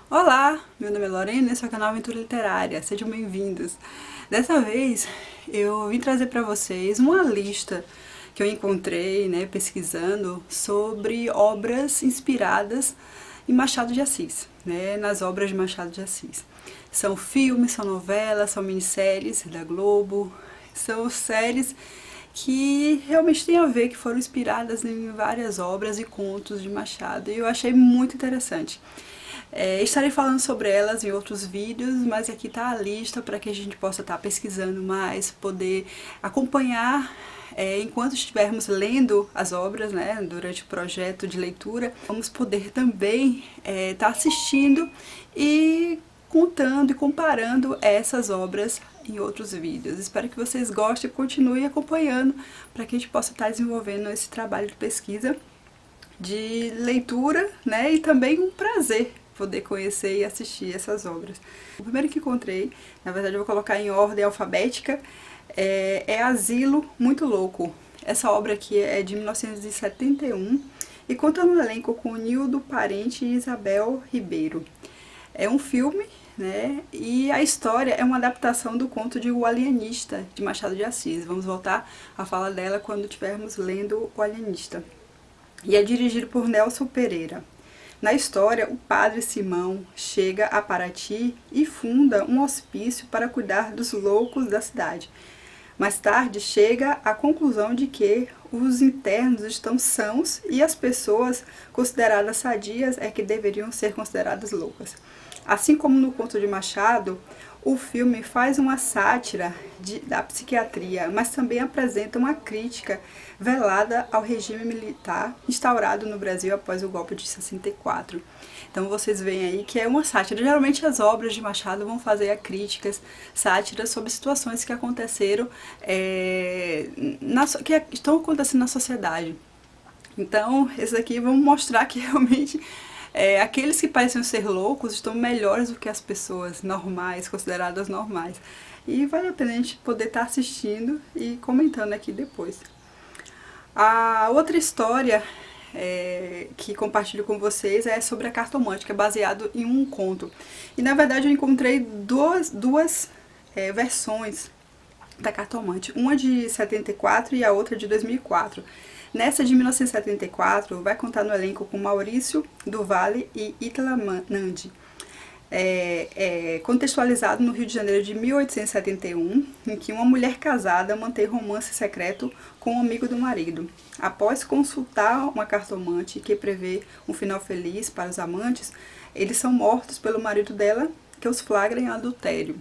Olá, meu nome é Lorena e esse é o canal Aventura Literária, sejam bem-vindos. Dessa vez eu vim trazer para vocês uma lista que eu encontrei, pesquisando sobre obras inspiradas em Machado de Assis, nas obras de Machado de Assis. São filmes, são novelas, são minisséries da Globo, são séries que realmente têm a ver, que foram inspiradas em várias obras e contos de Machado, e eu achei muito interessante. Estarei falando sobre elas em outros vídeos, mas aqui está a lista para que a gente possa estar pesquisando mais, poder acompanhar enquanto estivermos lendo as obras, durante o projeto de leitura. Vamos poder também estar assistindo e contando e comparando essas obras em outros vídeos. Espero que vocês gostem e continuem acompanhando para que a gente possa estar desenvolvendo esse trabalho de pesquisa, de leitura, e também um prazer poder conhecer e assistir essas obras. O primeiro que encontrei, na verdade eu vou colocar em ordem alfabética, é Asilo Muito Louco. Essa obra aqui é de 1971 e conta no elenco com Nildo Parente e Isabel Ribeiro. É um filme, e a história é uma adaptação do conto de O Alienista, de Machado de Assis. Vamos voltar a falar dela quando estivermos lendo O Alienista. E é dirigido por Nelson Pereira. Na história, o padre Simão chega a Paraty e funda um hospício para cuidar dos loucos da cidade. Mais tarde, chega à conclusão de que os internos estão sãos e as pessoas consideradas sadias é que deveriam ser consideradas loucas. Assim como no conto de Machado, o filme faz uma sátira da psiquiatria, mas também apresenta uma crítica velada ao regime militar instaurado no Brasil após o golpe de 64. Então vocês veem aí que é uma sátira. Geralmente as obras de Machado vão fazer críticas, sátiras sobre situações que aconteceram, que estão acontecendo na sociedade. Então, esses aqui vão mostrar que realmente aqueles que parecem ser loucos estão melhores do que as pessoas normais, consideradas normais. E vale a pena a gente poder estar assistindo e comentando aqui depois. A outra história que compartilho com vocês é sobre a Cartomante, que é baseado em um conto. E na verdade eu encontrei duas versões da Cartomante, uma de 74 e a outra de 2004. Nessa de 1974, vai contar no elenco com Maurício do Vale e Ítala Nandi. Contextualizado no Rio de Janeiro de 1871, em que uma mulher casada mantém romance secreto com um amigo do marido. Após consultar uma cartomante que prevê um final feliz para os amantes, eles são mortos pelo marido dela, que os flagra em adultério.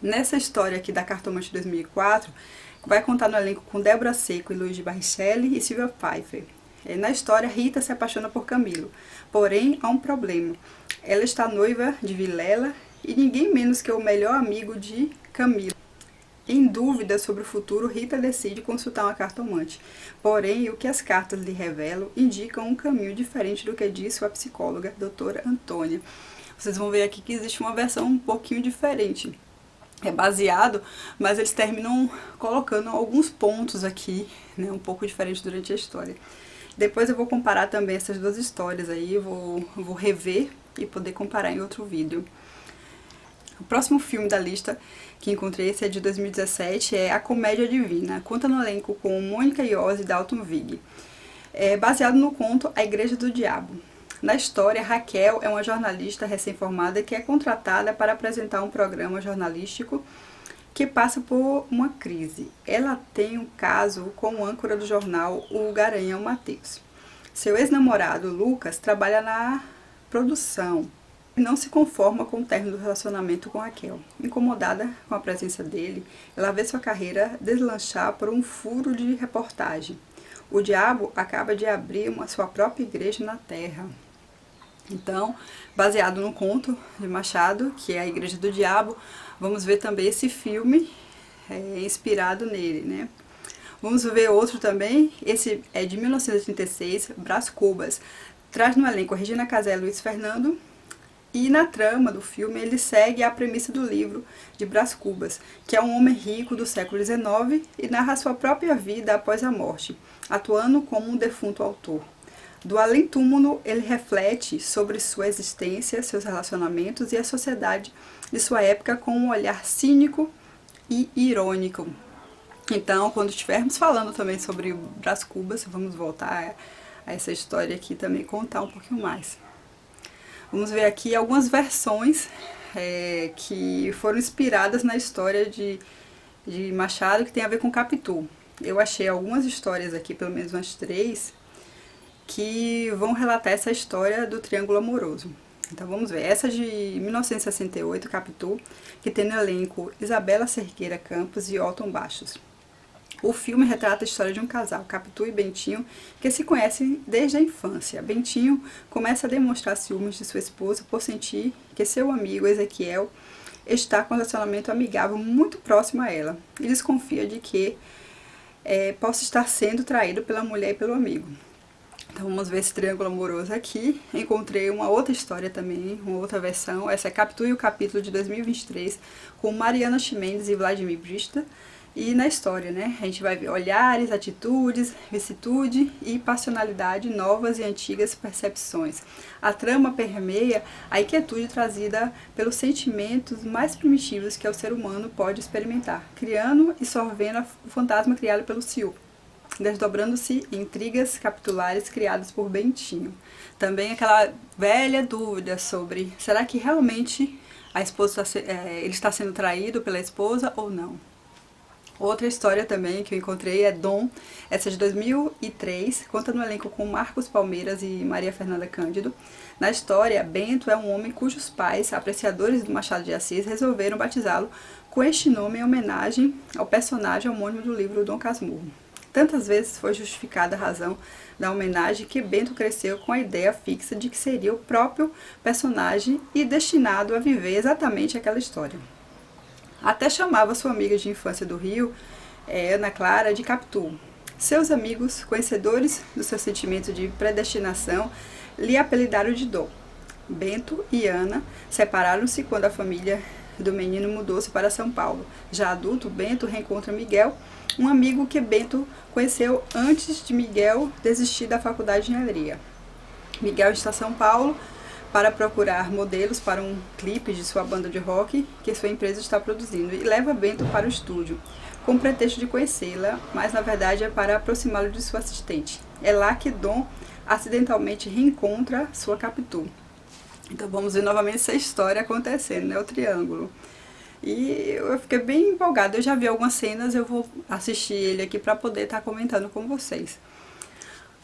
Nessa história aqui da Cartomante 2004, vai contar no elenco com Débora Seco e Luiz de Barrichelli e Silvia Pfeiffer. Na história, Rita se apaixona por Camilo, porém há um problema. Ela está noiva de Vilela e ninguém menos que o melhor amigo de Camilo. Em dúvida sobre o futuro, Rita decide consultar uma cartomante. Porém, o que as cartas lhe revelam indicam um caminho diferente do que disse a psicóloga doutora Antônia. Vocês vão ver aqui que existe uma versão um pouquinho diferente. É baseado, mas eles terminam colocando alguns pontos aqui, um pouco diferente durante a história. Depois eu vou comparar também essas duas histórias aí, vou rever e poder comparar em outro vídeo. O próximo filme da lista que encontrei, esse é de 2017, é A Comédia Divina. Conta no elenco com Mônica Iose e Dalton Vig. É baseado no conto A Igreja do Diabo. Na história, Raquel é uma jornalista recém-formada que é contratada para apresentar um programa jornalístico que passa por uma crise. Ela tem um caso com o âncora do jornal, o Garanhão Matheus. Seu ex-namorado, Lucas, trabalha na produção e não se conforma com o término do relacionamento com Raquel. Incomodada com a presença dele, ela vê sua carreira deslanchar por um furo de reportagem. O diabo acaba de abrir sua própria igreja na Terra. Então, baseado no conto de Machado, que é A Igreja do Diabo, vamos ver também esse filme inspirado nele, Vamos ver outro também, esse é de 1936, Brás Cubas. Traz no elenco Regina Casé e Luiz Fernando, e na trama do filme ele segue a premissa do livro de Brás Cubas, que é um homem rico do século XIX e narra sua própria vida após a morte, atuando como um defunto autor. Do além-túmulo, ele reflete sobre sua existência, seus relacionamentos e a sociedade de sua época com um olhar cínico e irônico. Então, quando estivermos falando também sobre o Brás Cubas, vamos voltar a essa história aqui também, contar um pouquinho mais. Vamos ver aqui algumas versões que foram inspiradas na história de Machado, que tem a ver com Capitu. Eu achei algumas histórias aqui, pelo menos umas 3, que vão relatar essa história do triângulo amoroso. Então vamos ver, essa de 1968, Capitu, que tem no elenco Isabela Cerqueira Campos e Otton Bastos. O filme retrata a história de um casal, Capitu e Bentinho, que se conhecem desde a infância. Bentinho começa a demonstrar ciúmes de sua esposa por sentir que seu amigo Ezequiel está com um relacionamento amigável muito próximo a ela e desconfia de que possa estar sendo traído pela mulher e pelo amigo. Então vamos ver esse triângulo amoroso aqui. Encontrei uma outra história também, uma outra versão. Essa é Capitu e o capítulo de 2023, com Mariana Ximenes e Vladimir Brista. E na história, né, a gente vai ver olhares, atitudes, vicissitude e passionalidade, novas e antigas percepções. A trama permeia a inquietude trazida pelos sentimentos mais primitivos que o ser humano pode experimentar, criando e sorvendo o fantasma criado pelo ciúme, desdobrando-se em intrigas capitulares criadas por Bentinho. Também aquela velha dúvida sobre, será que realmente a esposa ele está sendo traído pela esposa ou não? Outra história também que eu encontrei é Dom, essa de 2003, conta no elenco com Marcos Palmeiras e Maria Fernanda Cândido. Na história, Bento é um homem cujos pais, apreciadores do Machado de Assis, resolveram batizá-lo com este nome em homenagem ao personagem homônimo do livro Dom Casmurro. Tantas vezes foi justificada a razão da homenagem que Bento cresceu com a ideia fixa de que seria o próprio personagem e destinado a viver exatamente aquela história. Até chamava sua amiga de infância do Rio, Ana Clara, de Capitu. Seus amigos, conhecedores do seu sentimento de predestinação, lhe apelidaram de Dom. Bento e Ana separaram-se quando a família do menino mudou-se para São Paulo. Já adulto, Bento reencontra Miguel, um amigo que Bento conheceu antes de Miguel desistir da faculdade de engenharia. Miguel está em São Paulo para procurar modelos para um clipe de sua banda de rock que sua empresa está produzindo e leva Bento para o estúdio, com o pretexto de conhecê-la, mas na verdade é para aproximá-lo de sua assistente. É lá que Dom acidentalmente reencontra sua Capitu. Então vamos ver novamente essa história acontecendo, né? O triângulo. E eu fiquei bem empolgada, eu já vi algumas cenas, eu vou assistir ele aqui para poder estar comentando com vocês.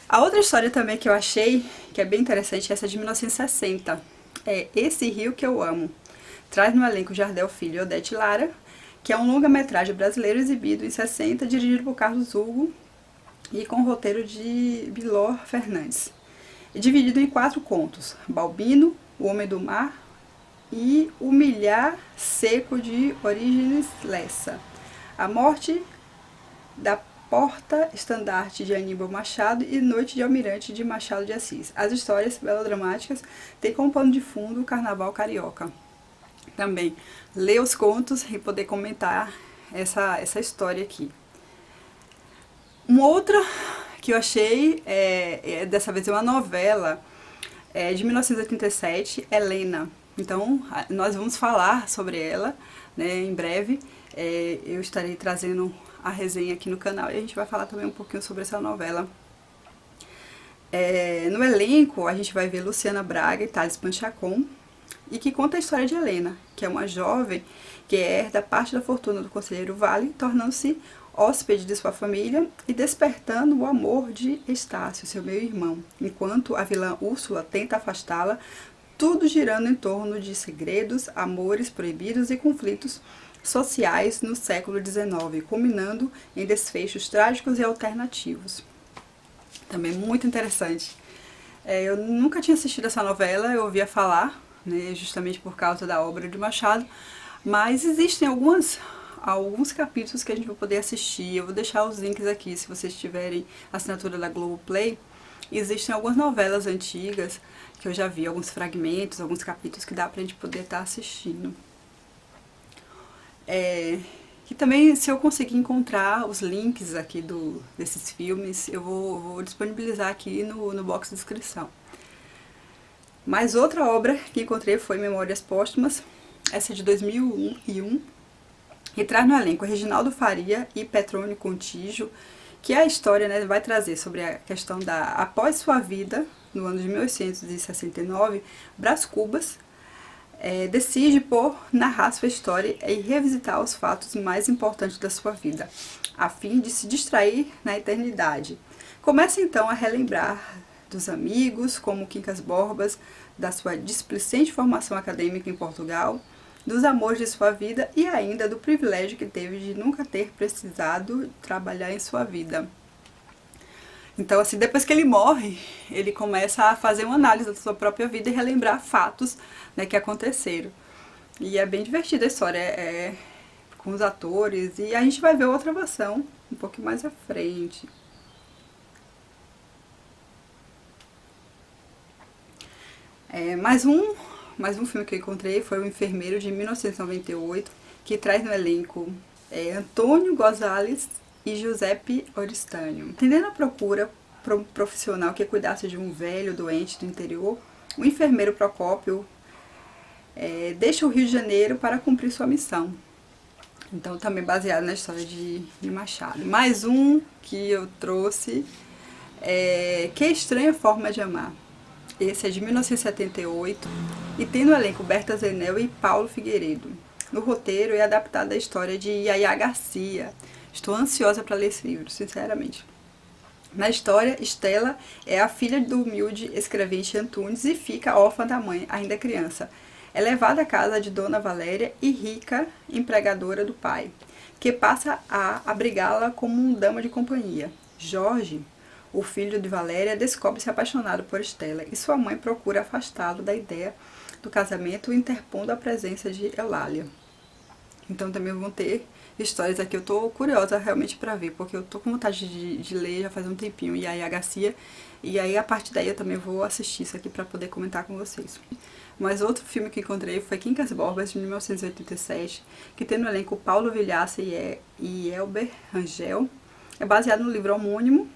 A outra história também que eu achei, que é bem interessante, é essa de 1960. É Esse Rio que Eu Amo. Traz no elenco Jardel Filho e Odete Lara, que é um longa-metragem brasileiro exibido em 60, dirigido por Carlos Hugo e com o roteiro de Bilor Fernandes. É dividido em 4 contos: Balbino, O Homem do Mar e O Milhar Seco de Orígenes Lessa. A Morte da Porta-Estandarte de Aníbal Machado e Noite de Almirante de Machado de Assis. As histórias melodramáticas têm como pano de fundo o Carnaval Carioca. Também ler os contos e poder comentar essa história aqui. Uma outra que eu achei, dessa vez é uma novela de 1987, Helena. Então nós vamos falar sobre ela, né, em breve. Eu estarei trazendo a resenha aqui no canal e a gente vai falar também um pouquinho sobre essa novela. No elenco a gente vai ver Luciana Braga e Thales Panchacon, e que conta a história de Helena, que é uma jovem que herda parte da fortuna do conselheiro Vale, tornando-se hóspede de sua família e despertando o amor de Estácio, seu meio-irmão, enquanto a vilã Úrsula tenta afastá-la, tudo girando em torno de segredos, amores proibidos e conflitos sociais no século XIX, culminando em desfechos trágicos e alternativos. Também muito interessante. Eu nunca tinha assistido essa novela, eu ouvia falar, né, justamente por causa da obra de Machado, mas existem alguns capítulos que a gente vai poder assistir. Eu vou deixar os links aqui, se vocês tiverem assinatura da Globoplay. Existem algumas novelas antigas que eu já vi, alguns fragmentos, alguns capítulos que dá pra gente poder estar assistindo. Que também, se eu conseguir encontrar os links aqui desses filmes, eu vou disponibilizar aqui no box de descrição. Mas outra obra que encontrei foi Memórias Póstumas, essa é de 2001, e traz no elenco Reginaldo Faria e Petrônio Contígio, que a história, né, vai trazer sobre a questão da... Após sua vida, no ano de 1869, Brás Cubas decide por narrar sua história e revisitar os fatos mais importantes da sua vida, a fim de se distrair na eternidade. Começa então a relembrar dos amigos, como Quincas Borbas, da sua displicente formação acadêmica em Portugal, dos amores de sua vida e ainda do privilégio que teve de nunca ter precisado trabalhar em sua vida. Então, assim, depois que ele morre, ele começa a fazer uma análise da sua própria vida e relembrar fatos, né, que aconteceram. E é bem divertida a história, com os atores, e a gente vai ver outra versão um pouco mais à frente. Mais um filme que eu encontrei foi O Enfermeiro, de 1998, que traz no elenco Antônio Gonzalez e Giuseppe Oristânio. Entendendo a procura por um profissional que cuidasse de um velho doente do interior, o enfermeiro Procópio deixa o Rio de Janeiro para cumprir sua missão. Então, também baseado na história de Machado. Mais um que eu trouxe Que Estranha Forma de Amar. Esse é de 1978 e tem no elenco Berta Zenel e Paulo Figueiredo. No roteiro é adaptada a história de Yaya Garcia. Estou ansiosa para ler esse livro, sinceramente. Na história, Estela é a filha do humilde escrevente Antunes e fica órfã da mãe, ainda criança. É levada à casa de Dona Valéria e rica empregadora do pai, que passa a abrigá-la como um dama de companhia. Jorge, o filho de Valéria, descobre-se apaixonado por Estela e sua mãe procura afastá-lo da ideia do casamento, interpondo a presença de Eulália. Então também vão ter histórias aqui, eu tô curiosa realmente pra ver, porque eu tô com vontade de ler já faz um tempinho, e aí a Garcia, e aí a partir daí eu também vou assistir isso aqui pra poder comentar com vocês. Mas outro filme que encontrei foi Quincas Borbas, de 1987, que tem no elenco Paulo Vilhaça e Elber Rangel. É baseado no livro homônimo,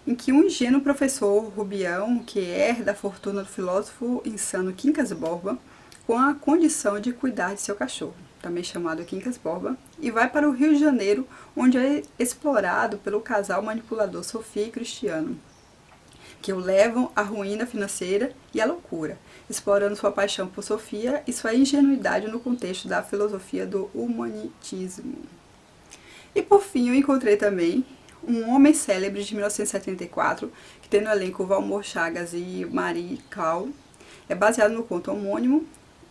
em que um ingênuo professor Rubião, que herda a fortuna do filósofo insano Quincas Borba, com a condição de cuidar de seu cachorro, também chamado Quincas Borba, e vai para o Rio de Janeiro, onde é explorado pelo casal manipulador Sofia e Cristiano, que o levam à ruína financeira e à loucura, explorando sua paixão por Sofia e sua ingenuidade no contexto da filosofia do humanitismo. E por fim eu encontrei também Um Homem Célebre, de 1974, que tem no elenco Valmor Chagas e Marie Cal. É baseado no conto homônimo,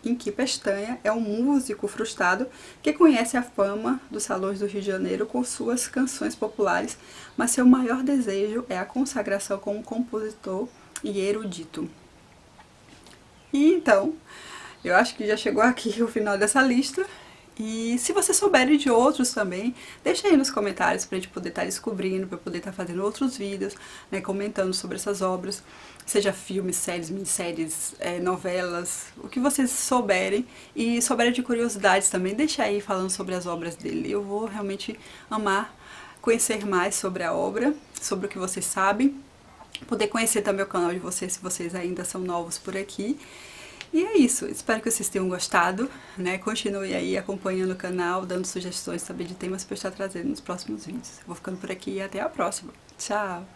em que Pestanha é um músico frustrado que conhece a fama dos salões do Rio de Janeiro com suas canções populares, mas seu maior desejo é a consagração como compositor e erudito. E então, eu acho que já chegou aqui o final dessa lista. E se vocês souberem de outros também, deixa aí nos comentários pra gente poder estar descobrindo, pra poder estar fazendo outros vídeos, né, comentando sobre essas obras, seja filmes, séries, minisséries, novelas, o que vocês souberem, e souberem de curiosidades também, deixa aí falando sobre as obras dele. Eu vou realmente amar conhecer mais sobre a obra, sobre o que vocês sabem, poder conhecer também o canal de vocês, se vocês ainda são novos por aqui. E é isso, espero que vocês tenham gostado, né? Continue aí acompanhando o canal, dando sugestões também de temas para eu estar trazendo nos próximos vídeos. Eu vou ficando por aqui e até a próxima. Tchau!